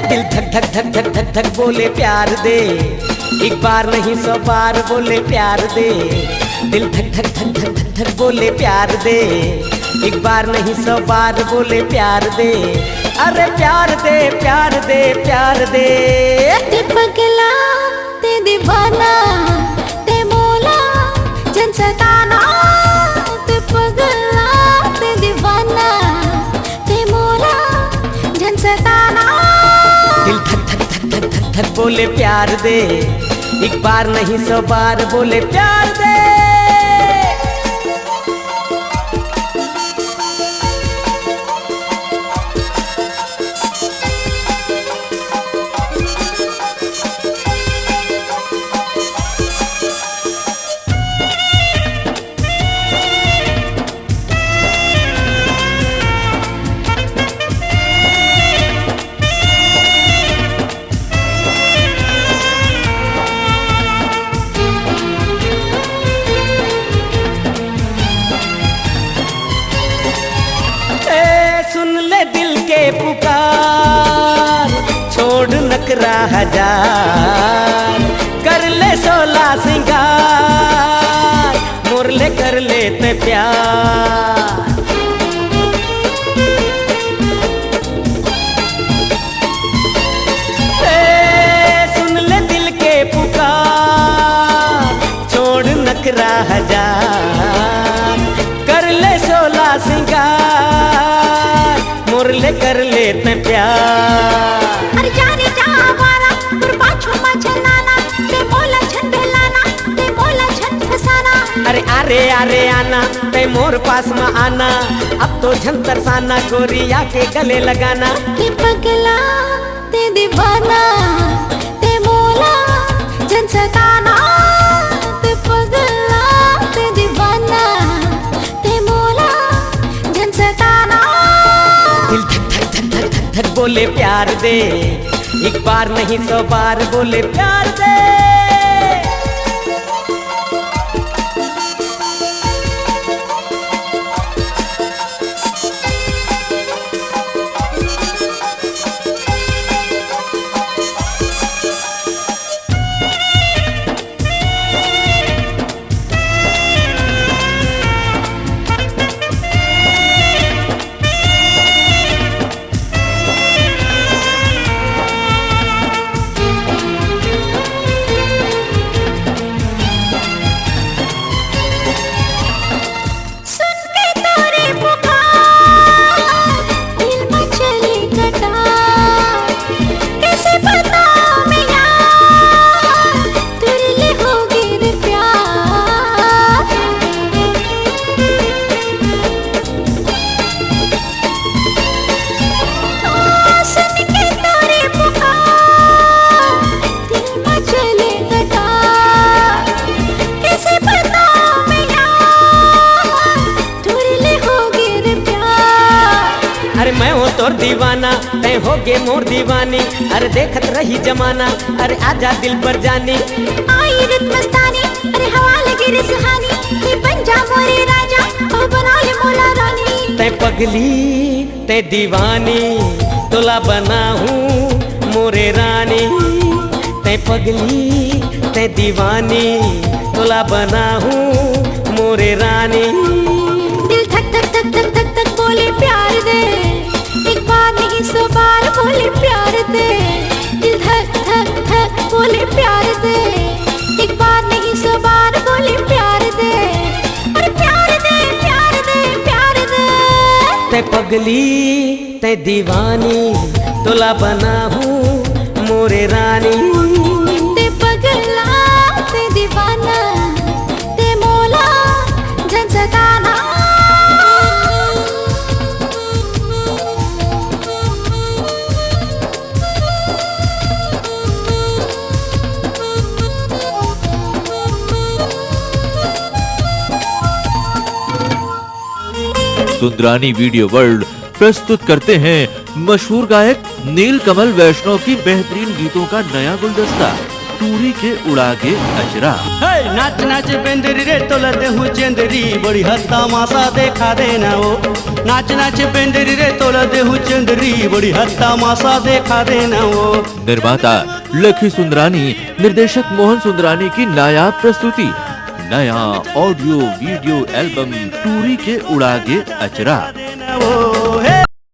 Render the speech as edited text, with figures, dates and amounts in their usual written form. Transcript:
दिल धक धक धक धक धक धक बोले प्यार दे, एक बार नहीं 100 बार बोले प्यार दे। दिल धक धक धक धक धक धक बोले प्यार दे, एक बार नहीं 100 बार बोले प्यार दे। अरे प्यार दे प्यार दे प्यार दे। ते पगला ते दीवाना ते मोला जन सताना, ते पगला ते दीवाना ते मोला जन सताना। दिल धक धक धक धक धक धक बोले प्यार दे, एक बार नहीं 100 बार बोले प्यार दे। सुन ले दिल के पुकार, छोड़ नखरा हजार, कर ले 16 सिंगार, मोर ले कर लेते प्यार। सुन ले दिल के पुकार, छोड़ नखरा हजार, कर ले 16 सिंगार, मुरले कर लेते प्यार। अरे जाने चाहवाना पर पाछो मचलाना, ते मोला छन ढलाना ते मोला छन फसाना। अरे अरे अरे आना ते मोर पास में आना, अब तो झन तरसाना गोरिया के गले लगाना। ते पगला ते दीवाना ते मोला जन सताना, ते पगला ते दीवाना ते मोला जन सताना। दिल धक धक धक धक धक धक बोले प्यार दे, एक बार नहीं 100 बार बोले प्यार दे। तोर दीवाना तै होगे मोर दीवानी, अरे देखत रही जमाना, अरे आजा दिल पर जानी। आई रित मस्तानी, अरे हवा लगे रे सुहानी, तू बन जा मोरे राजा और बना ले मोला रानी। तै पगली तै दीवानी, तोला बना हूँ मोरे रानी। तै पगली तै दीवानी, तोला बना हूँ मोरे रानी। दिल धक धक धक धक धक धक बोले प्यार दे, एक बार नहीं 100 बार बोले प्यार दे। दिल धक धक धक बोले प्यार दे, एक बार नहीं 100 बार बोले प्यार दे। अरे प्यार दे प्यार दे प्यार दे। तै पगली तै दीवानी, तोला बना हूँ मोरे रानी। ते पगला ते दीवाना ते मोला जन सताना। सुंदरानी वीडियो वर्ल्ड प्रस्तुत करते हैं मशहूर गायक नीलकमल वैष्णव की बेहतरीन गीतों का नया गुलदस्ता टूरी के उड़ागे अचरा। नाच नाच बेंदरी रे तोला देहु चंदरी बड़ी हत्ता मासा देखा देना वो। नाच नाच बेंदरी रे तोला देहु चंदरी बड़ी हत्ता मासा देखा देना वो। निर्माता लखी सुंदरानी, निर्देशक मोहन सुंदरानी की नायाब प्रस्तुति, नया ऑडियो वीडियो एल्बम टूरी के उड़ागे अचरा। वो है